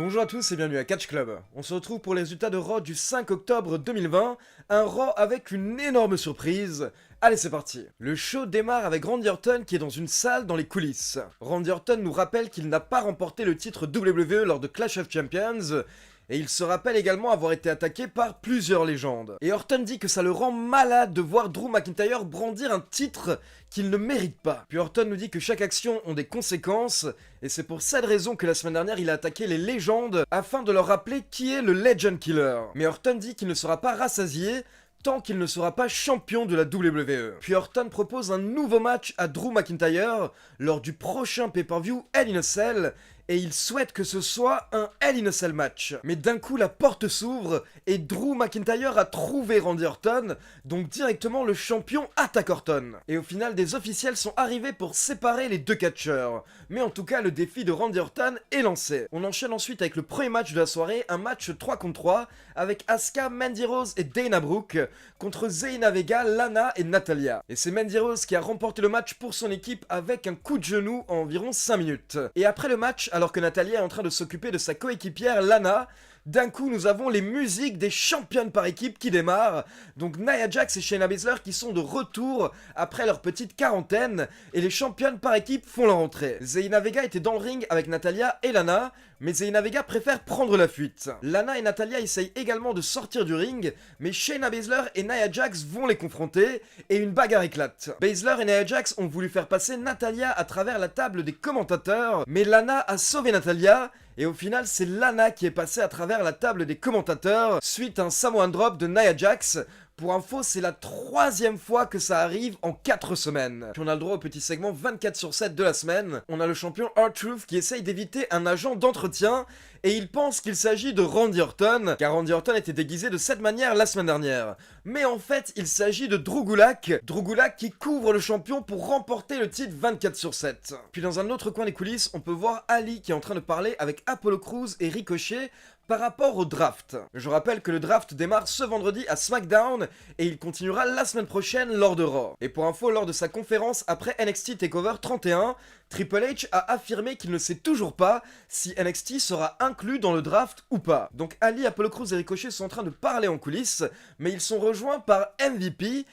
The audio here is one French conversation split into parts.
Bonjour à tous et bienvenue à Catch Club. On se retrouve pour les résultats de Raw du 5 octobre 2020, un Raw avec une énorme surprise. Allez, c'est parti. Le show démarre avec Randy Orton qui est dans une salle dans les coulisses. Randy Orton nous rappelle qu'il n'a pas remporté le titre WWE lors de Clash of Champions, et il se rappelle également avoir été attaqué par plusieurs légendes. Et Orton dit que ça le rend malade de voir Drew McIntyre brandir un titre qu'il ne mérite pas. Puis Orton nous dit que chaque action a des conséquences, et c'est pour cette raison que la semaine dernière il a attaqué les légendes afin de leur rappeler qui est le Legend Killer. Mais Orton dit qu'il ne sera pas rassasié tant qu'il ne sera pas champion de la WWE. Puis Orton propose un nouveau match à Drew McIntyre lors du prochain pay-per-view Hell in a Cell, et il souhaite que ce soit un Hell in a Cell match. Mais d'un coup la porte s'ouvre et Drew McIntyre a trouvé Randy Orton, donc directement le champion attaque Orton. Et au final des officiels sont arrivés pour séparer les deux catcheurs. Mais en tout cas le défi de Randy Orton est lancé. On enchaîne ensuite avec le premier match de la soirée, un match 3 contre 3 avec Asuka, Mandy Rose et Dana Brooke contre Zelina Vega, Lana et Natalya. Et c'est Mandy Rose qui a remporté le match pour son équipe avec un coup de genou en environ 5 minutes. Et après le match, alors que Natalya est en train de s'occuper de sa coéquipière Lana, d'un coup nous avons les musiques des championnes par équipe qui démarrent, donc Nia Jax et Shayna Baszler qui sont de retour après leur petite quarantaine, et les championnes par équipe font leur entrée. Zelina Vega était dans le ring avec Natalya et Lana, mais Zelina Vega préfère prendre la fuite. Lana et Natalya essayent également de sortir du ring, mais Shayna Baszler et Nia Jax vont les confronter, et une bagarre éclate. Baszler et Nia Jax ont voulu faire passer Natalya à travers la table des commentateurs, mais Lana a sauvé Natalya, et au final, c'est Lana qui est passée à travers la table des commentateurs suite à un Samoan Drop de Nia Jax. Pour info, c'est la 3e fois que ça arrive en 4 semaines. Puis on a le droit au petit segment 24/7 de la semaine. On a le champion R-Truth qui essaye d'éviter un agent d'entretien et il pense qu'il s'agit de Randy Orton, car Randy Orton était déguisé de cette manière la semaine dernière. Mais en fait, il s'agit de Drew Gulak qui couvre le champion pour remporter le titre 24/7. Puis dans un autre coin des coulisses, on peut voir Ali qui est en train de parler avec Apollo Crews et Ricochet par rapport au draft. Je rappelle que le draft démarre ce vendredi à SmackDown et il continuera la semaine prochaine lors de Raw. Et pour info, lors de sa conférence après NXT TakeOver 31, Triple H a affirmé qu'il ne sait toujours pas si NXT sera inclus dans le draft ou pas. Donc Ali, Apollo Crews et Ricochet sont en train de parler en coulisses, mais ils sont rejoints par MVP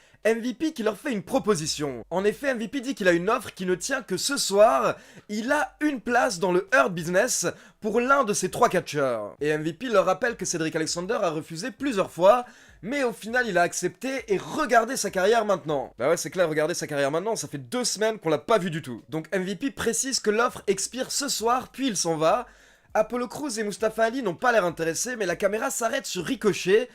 qui leur fait une proposition. En effet, MVP dit qu'il a une offre qui ne tient que ce soir. Il a une place dans le Hurt Business pour l'un de ses 3 catcheurs. Et MVP leur rappelle que Cedric Alexander a refusé plusieurs fois, mais au final il a accepté et regardez sa carrière maintenant. Bah ouais, c'est clair, regardez sa carrière maintenant, ça fait 2 semaines qu'on l'a pas vu du tout. Donc MVP précise que l'offre expire ce soir, puis il s'en va. Apollo Crews et Mustafa Ali n'ont pas l'air intéressés, mais la caméra s'arrête sur Ricochet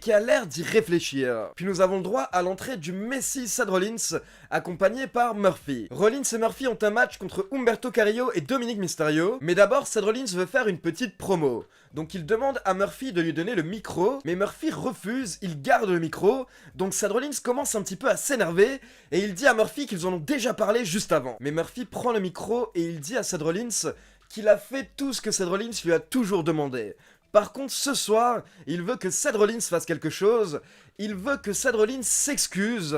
qui a l'air d'y réfléchir. Puis nous avons le droit à l'entrée du Messi Seth Rollins, accompagné par Murphy. Rollins et Murphy ont un match contre Humberto Carrillo et Dominic Mysterio, mais d'abord Seth Rollins veut faire une petite promo. Donc il demande à Murphy de lui donner le micro, mais Murphy refuse, il garde le micro, donc Seth Rollins commence un petit peu à s'énerver, et il dit à Murphy qu'ils en ont déjà parlé juste avant. Mais Murphy prend le micro et il dit à Seth Rollins qu'il a fait tout ce que Seth Rollins lui a toujours demandé. Par contre, ce soir, il veut que Seth Rollins fasse quelque chose. Il veut que Seth Rollins s'excuse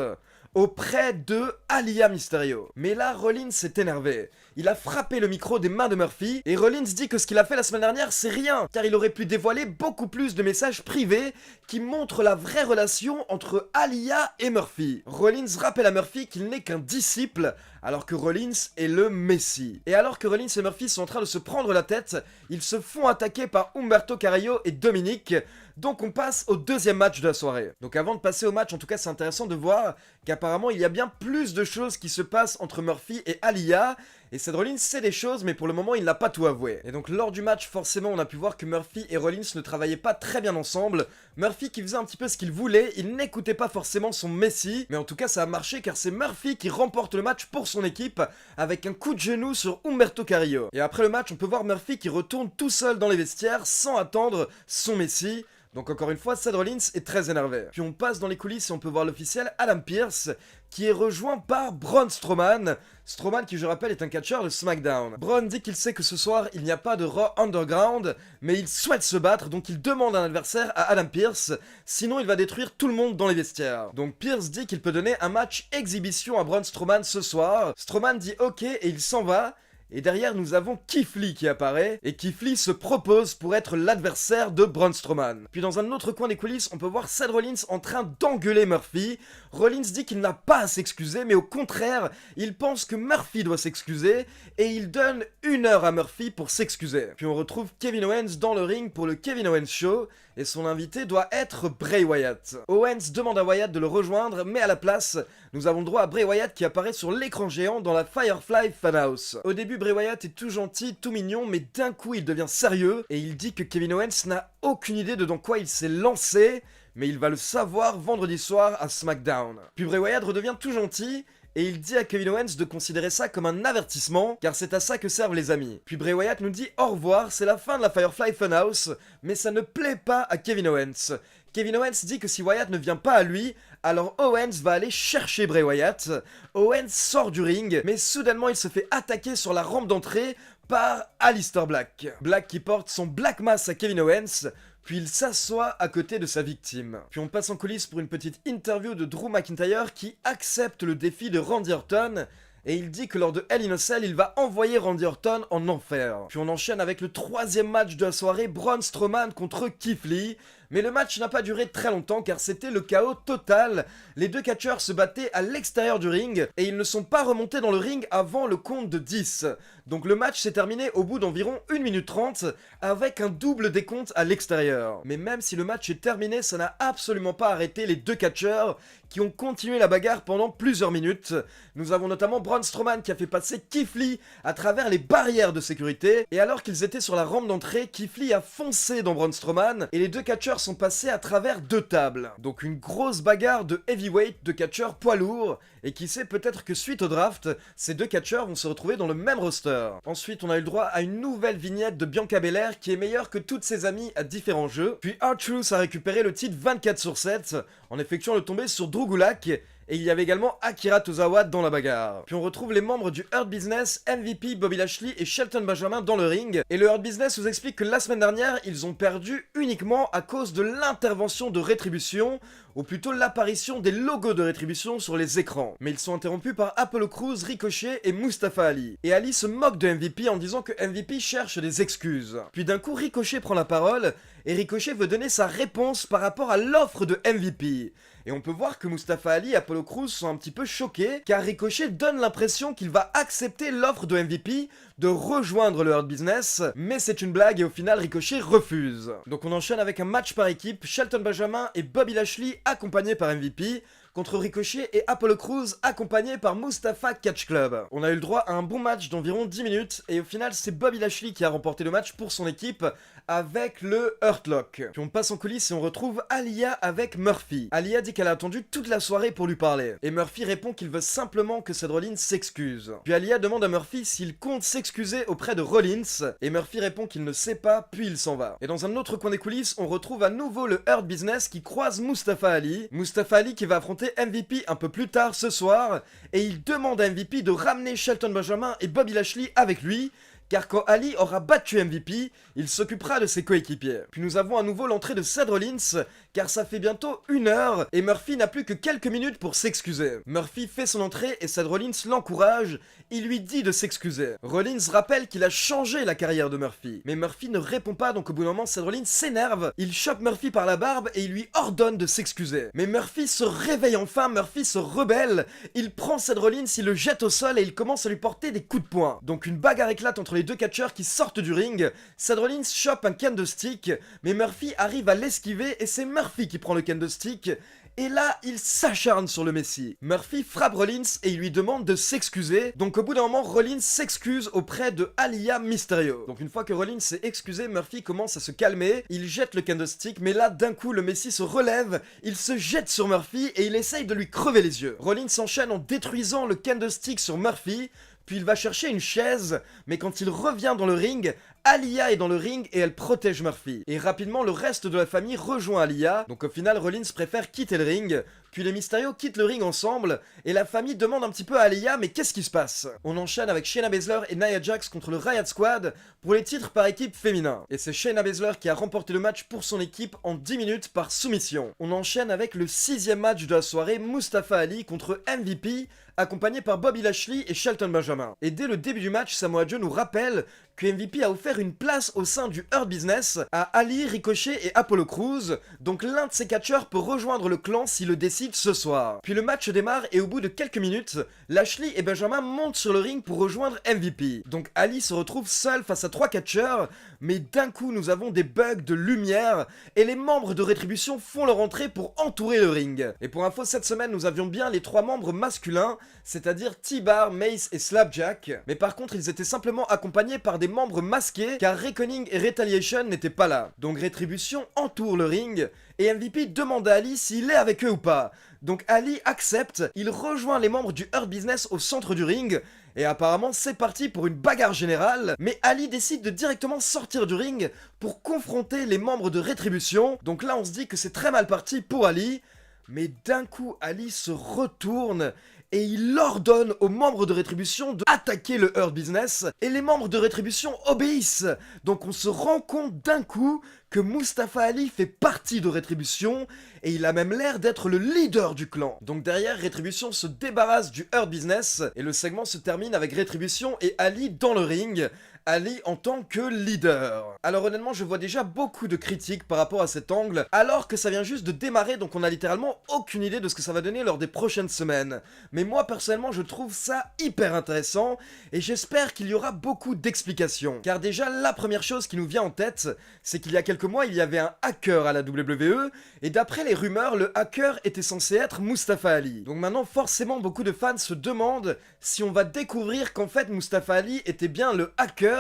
auprès de Aalyah Mysterio. Mais là, Rollins s'est énervé. Il a frappé le micro des mains de Murphy, et Rollins dit que ce qu'il a fait la semaine dernière, c'est rien, car il aurait pu dévoiler beaucoup plus de messages privés qui montrent la vraie relation entre Aalyah et Murphy. Rollins rappelle à Murphy qu'il n'est qu'un disciple, alors que Rollins est le Messie. Et alors que Rollins et Murphy sont en train de se prendre la tête, ils se font attaquer par Humberto Carrillo et Dominic. Donc on passe au 2e match de la soirée. Donc avant de passer au match, en tout cas c'est intéressant de voir qu'apparemment il y a bien plus de choses qui se passent entre Murphy et Aalyah. Et Seth Rollins sait des choses, mais pour le moment il n'a pas tout avoué. Et donc lors du match, forcément on a pu voir que Murphy et Rollins ne travaillaient pas très bien ensemble. Murphy qui faisait un petit peu ce qu'il voulait, il n'écoutait pas forcément son Messi. Mais en tout cas ça a marché car c'est Murphy qui remporte le match pour son équipe avec un coup de genou sur Humberto Carrillo. Et après le match on peut voir Murphy qui retourne tout seul dans les vestiaires sans attendre son Messi. Donc encore une fois, Seth Rollins est très énervé. Puis on passe dans les coulisses et on peut voir l'officiel Adam Pearce qui est rejoint par Braun Strowman. Strowman qui, je rappelle, est un catcheur de SmackDown. Braun dit qu'il sait que ce soir il n'y a pas de Raw Underground, mais il souhaite se battre, donc il demande un adversaire à Adam Pearce, sinon il va détruire tout le monde dans les vestiaires. Donc Pearce dit qu'il peut donner un match exhibition à Braun Strowman ce soir. Strowman dit ok et il s'en va. Et derrière, nous avons Keith Lee qui apparaît, et Keith Lee se propose pour être l'adversaire de Braun Strowman. Puis dans un autre coin des coulisses, on peut voir Seth Rollins en train d'engueuler Murphy. Rollins dit qu'il n'a pas à s'excuser, mais au contraire, il pense que Murphy doit s'excuser, et il donne 1 heure à Murphy pour s'excuser. Puis on retrouve Kevin Owens dans le ring pour le Kevin Owens Show, et son invité doit être Bray Wyatt. Owens demande à Wyatt de le rejoindre, mais à la place, nous avons le droit à Bray Wyatt qui apparaît sur l'écran géant dans la Firefly Funhouse. Au début, Bray Wyatt est tout gentil, tout mignon, mais d'un coup il devient sérieux, et il dit que Kevin Owens n'a aucune idée de dans quoi il s'est lancé, mais il va le savoir vendredi soir à SmackDown. Puis Bray Wyatt redevient tout gentil, et il dit à Kevin Owens de considérer ça comme un avertissement, car c'est à ça que servent les amis. Puis Bray Wyatt nous dit au revoir, c'est la fin de la Firefly Funhouse, mais ça ne plaît pas à Kevin Owens. Kevin Owens dit que si Wyatt ne vient pas à lui, alors Owens va aller chercher Bray Wyatt. Owens sort du ring, mais soudainement il se fait attaquer sur la rampe d'entrée par Aleister Black. Black qui porte son Black Mass à Kevin Owens, puis il s'assoit à côté de sa victime. Puis on passe en coulisses pour une petite interview de Drew McIntyre qui accepte le défi de Randy Orton, et il dit que lors de Hell in a Cell, il va envoyer Randy Orton en enfer. Puis on enchaîne avec le 3e match de la soirée, Braun Strowman contre Keith Lee. Mais le match n'a pas duré très longtemps car c'était le chaos total. Les deux catcheurs se battaient à l'extérieur du ring et ils ne sont pas remontés dans le ring avant le compte de 10. Donc le match s'est terminé au bout d'environ 1 minute 30 avec un double décompte à l'extérieur. Mais même si le match est terminé, ça n'a absolument pas arrêté les deux catcheurs qui ont continué la bagarre pendant plusieurs minutes. Nous avons notamment Braun Strowman qui a fait passer Keith Lee à travers les barrières de sécurité, et alors qu'ils étaient sur la rampe d'entrée, Keith Lee a foncé dans Braun Strowman et les deux catcheurs sont passés à travers 2 tables. Donc une grosse bagarre de heavyweight, de catcheurs poids lourds, et qui sait, peut-être que suite au draft, ces deux catcheurs vont se retrouver dans le même roster. Ensuite, on a eu le droit à une nouvelle vignette de Bianca Belair qui est meilleure que toutes ses amies à différents jeux. Puis R-Truth a récupéré le titre 24/7 en effectuant le tombé sur Drew Gulak. Et il y avait également Akira Tozawa dans la bagarre. Puis on retrouve les membres du Hurt Business, MVP, Bobby Lashley et Shelton Benjamin dans le ring. Et le Hurt Business nous explique que la semaine dernière, ils ont perdu uniquement à cause de l'intervention de Rétribution, ou plutôt l'apparition des logos de Rétribution sur les écrans. Mais ils sont interrompus par Apollo Crews, Ricochet et Mustafa Ali. Et Ali se moque de MVP en disant que MVP cherche des excuses. Puis d'un coup, Ricochet prend la parole, et Ricochet veut donner sa réponse par rapport à l'offre de MVP. Et on peut voir que Mustafa Ali et Apollo Crews sont un petit peu choqués, car Ricochet donne l'impression qu'il va accepter l'offre de MVP de rejoindre le Hurt Business, mais c'est une blague et au final Ricochet refuse. Donc on enchaîne avec un match par équipe, Shelton Benjamin et Bobby Lashley accompagnés par MVP, contre Ricochet et Apollo Crews accompagnés par Mustafa Catch Club. On a eu le droit à un bon match d'environ 10 minutes et au final c'est Bobby Lashley qui a remporté le match pour son équipe avec le Hurt Lock. Puis on passe en coulisses et on retrouve Aliyah avec Murphy. Aliyah dit qu'elle a attendu toute la soirée pour lui parler et Murphy répond qu'il veut simplement que Seth Rollins s'excuse. Puis Aliyah demande à Murphy s'il compte s'excuser auprès de Rollins et Murphy répond qu'il ne sait pas puis il s'en va. Et dans un autre coin des coulisses on retrouve à nouveau le Hurt Business qui croise Mustafa Ali. Mustafa Ali qui va affronter MVP un peu plus tard ce soir et il demande à MVP de ramener Shelton Benjamin et Bobby Lashley avec lui, car quand Ali aura battu MVP, il s'occupera de ses coéquipiers. Puis nous avons à nouveau l'entrée de Seth Rollins, car ça fait bientôt 1 heure et Murphy n'a plus que quelques minutes pour s'excuser. Murphy fait son entrée et Seth Rollins l'encourage, il lui dit de s'excuser. Rollins rappelle qu'il a changé la carrière de Murphy, mais Murphy ne répond pas, donc au bout d'un moment Seth Rollins s'énerve, il chope Murphy par la barbe et il lui ordonne de s'excuser. Mais Murphy se réveille enfin, Murphy se rebelle, il prend Seth Rollins, il le jette au sol et il commence à lui porter des coups de poing. Donc une bagarre éclate entre les deux catcheurs qui sortent du ring, Seth Rollins chope un candlestick, mais Murphy arrive à l'esquiver et c'est Murphy qui prend le candlestick. Et là, il s'acharne sur le Messie. Murphy frappe Rollins et il lui demande de s'excuser. Donc au bout d'un moment, Rollins s'excuse auprès de Aliyah Mysterio. Donc une fois que Rollins s'est excusé, Murphy commence à se calmer. Il jette le candlestick, mais là, d'un coup, le Messie se relève. Il se jette sur Murphy et il essaye de lui crever les yeux. Rollins s'enchaîne en détruisant le candlestick sur Murphy. Puis il va chercher une chaise, mais quand il revient dans le ring, Aliyah est dans le ring et elle protège Murphy. Et rapidement, le reste de la famille rejoint Aliyah, donc au final, Rollins préfère quitter le ring, Puis les Mysterio quittent le ring ensemble, et la famille demande un petit peu à Aliyah mais qu'est-ce qui se passe? On enchaîne avec Shayna Baszler et Nia Jax contre le Riot Squad pour les titres par équipe féminin. Et c'est Shayna Baszler qui a remporté le match pour son équipe en 10 minutes par soumission. On enchaîne avec le 6ème match de la soirée, Mustafa Ali contre MVP, accompagné par Bobby Lashley et Shelton Benjamin. Et dès le début du match, Samoa Joe nous rappelle que MVP a offert une place au sein du Hurt Business à Ali, Ricochet et Apollo Crews, donc l'un de ces catcheurs peut rejoindre le clan s'il le décide ce soir. Puis le match démarre et au bout de quelques minutes, Lashley et Benjamin montent sur le ring pour rejoindre MVP. Donc Ali se retrouve seul face à 3 catcheurs, mais d'un coup nous avons des bugs de lumière et les membres de Rétribution font leur entrée pour entourer le ring. Et pour info, cette semaine nous avions bien les 3 membres masculins, c'est-à-dire T-Bar, Mace et Slapjack, mais par contre ils étaient simplement accompagnés par des membres masqués car Reckoning et Retaliation n'étaient pas là. Donc Rétribution entoure le ring et MVP demande à Ali s'il est avec eux ou pas. Donc Ali accepte, il rejoint les membres du Hurt Business au centre du ring et apparemment c'est parti pour une bagarre générale, mais Ali décide de directement sortir du ring pour confronter les membres de Rétribution. Donc là on se dit que c'est très mal parti pour Ali, mais d'un coup Ali se retourne et il ordonne aux membres de Rétribution de attaquer le Hurt Business et les membres de Rétribution obéissent. Donc on se rend compte d'un coup que Mustafa Ali fait partie de Rétribution et il a même l'air d'être le leader du clan. Donc derrière, Rétribution se débarrasse du Hurt Business et le segment se termine avec Rétribution et Ali dans le ring. Ali en tant que leader. Alors honnêtement, je vois déjà beaucoup de critiques par rapport à cet angle, alors que ça vient juste de démarrer, donc on a littéralement aucune idée de ce que ça va donner lors des prochaines semaines. Mais moi personnellement, je trouve ça hyper intéressant, et j'espère qu'il y aura beaucoup d'explications. Car déjà, la première chose qui nous vient en tête, c'est qu'il y a quelques mois, il y avait un hacker à la WWE, et d'après les rumeurs, le hacker était censé être Mustafa Ali. Donc maintenant, forcément, beaucoup de fans se demandent si on va découvrir qu'en fait, Mustafa Ali était bien le hacker,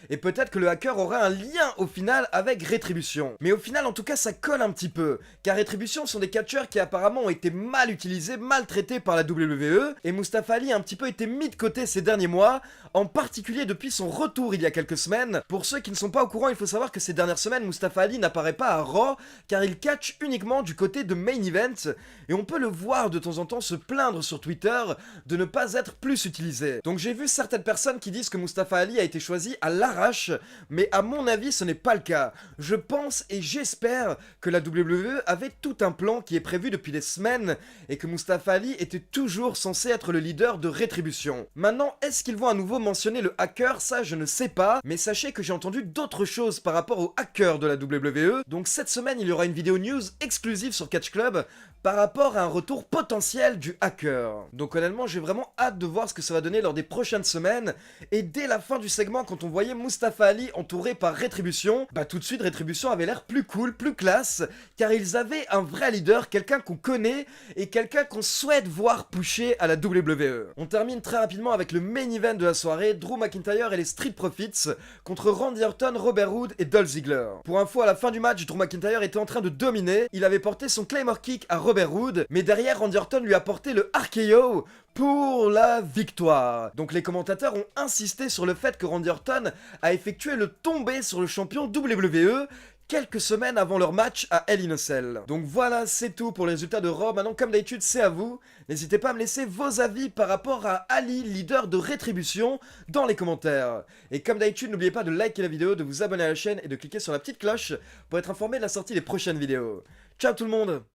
et peut-être que le hacker aura un lien au final avec Rétribution. Mais au final, en tout cas, ça colle un petit peu, car Rétribution sont des catcheurs qui apparemment ont été mal utilisés, maltraités par la WWE, et Mustafa Ali a un petit peu été mis de côté ces derniers mois, en particulier depuis son retour il y a quelques semaines. Pour ceux qui ne sont pas au courant, il faut savoir que ces dernières semaines, Mustafa Ali n'apparaît pas à Raw, car il catch uniquement du côté de Main Event, et on peut le voir de temps en temps se plaindre sur Twitter de ne pas être plus utilisé. Donc j'ai vu certaines personnes qui disent que Mustafa Ali a été choisi à l'arrache, mais à mon avis ce n'est pas le cas. Je pense et j'espère que la WWE avait tout un plan qui est prévu depuis des semaines et que Mustafa Ali était toujours censé être le leader de Rétribution. Maintenant, est-ce qu'ils vont à nouveau mentionner le hacker? Ça je ne sais pas, mais sachez que j'ai entendu d'autres choses par rapport au hacker de la WWE, donc cette semaine il y aura une vidéo news exclusive sur Catch Club par rapport à un retour potentiel du hacker. Donc honnêtement j'ai vraiment hâte de voir ce que ça va donner lors des prochaines semaines, et dès la fin du segment quand on voyait Mustafa Ali entouré par Rétribution, bah tout de suite Rétribution avait l'air plus cool, plus classe, car ils avaient un vrai leader, quelqu'un qu'on connaît et quelqu'un qu'on souhaite voir pusher à la WWE. On termine très rapidement avec le main event de la soirée, Drew McIntyre et les Street Profits contre Randy Orton, Robert Roode et Dolph Ziggler. Pour info, à la fin du match, Drew McIntyre était en train de dominer, il avait porté son Claymore Kick à Robert Roode, mais derrière Randy Orton lui a porté le RKO pour la victoire. Donc les commentateurs ont insisté sur le fait que Randy Orton a effectué le tombé sur le champion WWE quelques semaines avant leur match à Hell in a Cell. Donc voilà, c'est tout pour les résultats de Raw. Maintenant, comme d'habitude, c'est à vous. N'hésitez pas à me laisser vos avis par rapport à Ali, leader de Rétribution, dans les commentaires. Et comme d'habitude, n'oubliez pas de liker la vidéo, de vous abonner à la chaîne et de cliquer sur la petite cloche pour être informé de la sortie des prochaines vidéos. Ciao tout le monde!